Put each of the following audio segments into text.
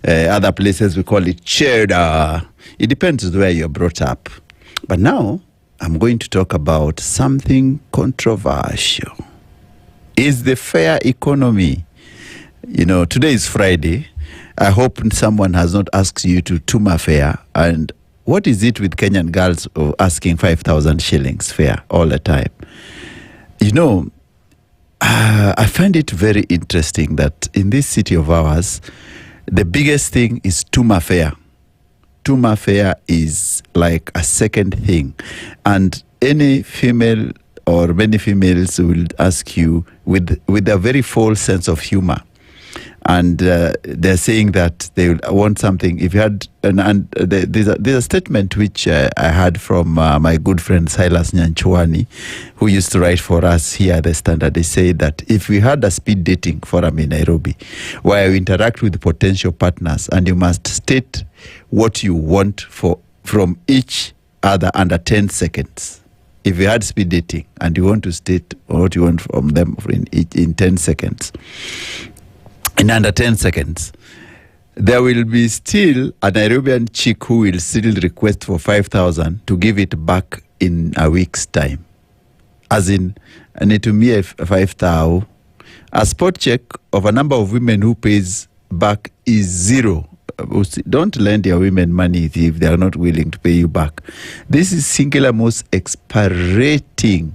Other places we call it cheddar. It depends on where you're brought up. But now I'm going to talk about something controversial. Is the fair economy? Today is Friday. I hope someone has not asked you to Tuma fare. And what is it with Kenyan girls of asking 5,000 shillings fare all the time? I find it very interesting that in this city of ours, the biggest thing is Tuma fare. Tuma fare is like a second thing. And any female or many females will ask you with a very false sense of humor. And they're saying that they want something. If you had, there's a statement which I had from my good friend Silas Nyanchwani, who used to write for us here at the Standard. They say that if we had a speed dating forum in Nairobi, where you interact with potential partners, and you must state what you want from each other under 10 seconds. If you had speed dating and you want to state what you want from them in 10 seconds. In under 10 seconds, there will be still a Nairobian chick who will still request for 5,000 to give it back in a week's time. As in, anitumie 5,000. A spot check of a number of women who pays back is 0. Don't lend your women money if they are not willing to pay you back. This is singular most exasperating,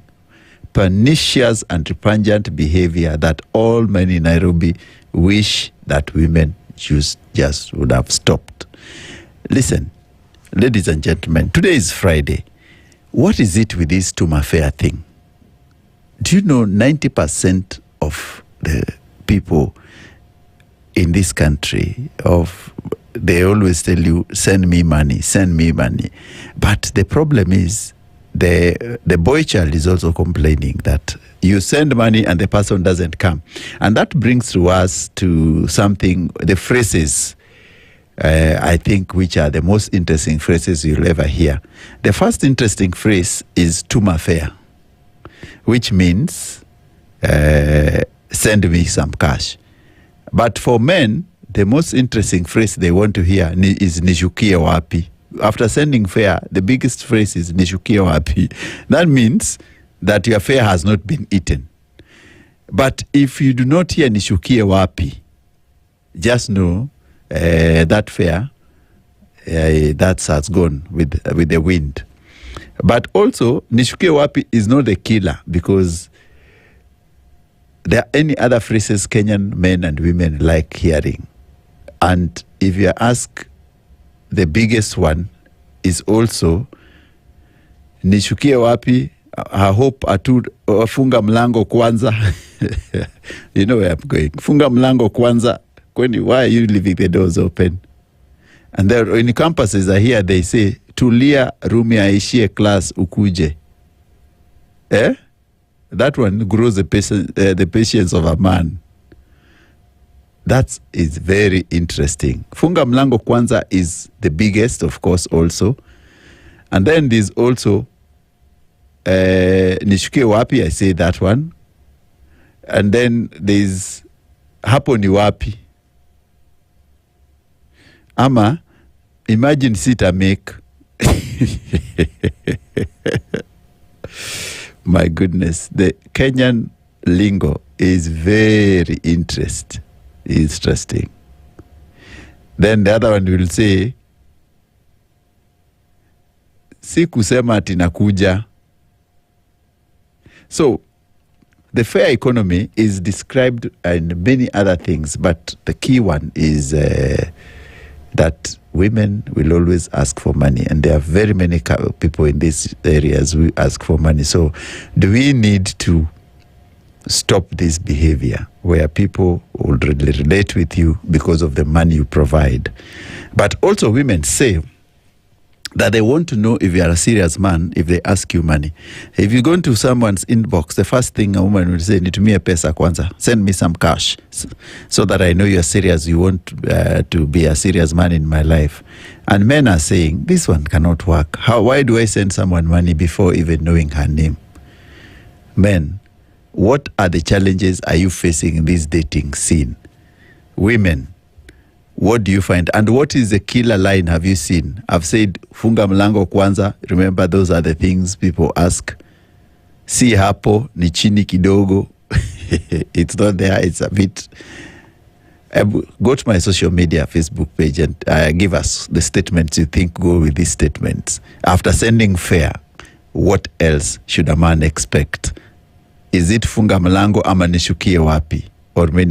pernicious and repugnant behavior that all men in Nairobi wish that women just would have stopped. Listen, ladies and gentlemen, today is Friday. What is it with this Tuma fare thing? Do you know 90% of the people in this country, they always tell you, send me money. But the problem is, the boy child is also complaining that you send money and the person doesn't come. And that brings to us to something, the phrases, I think, which are the most interesting phrases you'll ever hear. The first interesting phrase is Tuma fare, which means send me some cash. But for men, the most interesting phrase they want to hear is nishukie wapi. After sending fare, the biggest phrase is nishukie wapi. That means that your fare has not been eaten. But if you do not hear nishukie wapi, just know that fare that has gone with the wind. But also, nishukie wapi is not the killer, because there are any other phrases Kenyan men and women like hearing. And if you ask, the biggest one is also nishukie wapi, I hope funga mlango kwanza. You know where I'm going. Funga mlango kwanza. Why are you leaving the doors open? And then in the campuses I hear they say, tulia rumi aishie class ukuje. That one grows the patience of a man. That is very interesting. Funga mlango kwanza is the biggest, of course, also. And then there's also nishukie wapi, I say that one. And then there's hapo ni wapi. Ama, imagine sita make. My goodness, the Kenyan lingo is very interesting. Then the other one will say, si kusema ati nakuja. So, the fair economy is described in many other things, but the key one is that women will always ask for money, and there are very many people in these areas who ask for money. So, do we need to stop this behavior where people will relate with you because of the money you provide? But also women say that they want to know if you are a serious man if they ask you money. If you go into someone's inbox, the first thing a woman will say, nitumie pesa kwanza, send me some cash, so that I know you're serious, you want to be a serious man in my life. And men are saying, this one cannot work. Why do I send someone money before even knowing her name? Men, what are the challenges are you facing in this dating scene? Women, What do you find? And what is the killer line have you seen? I've said, funga mlango kwanza. Remember, those are the things people ask. Si hapo, ni chini kidogo. It's not there, it's a bit. Go to my social media, Facebook page, and give us the statements you think go with these statements. After sending fare, what else should a man expect? Is it funga mlango ama nishukie wapi? Or many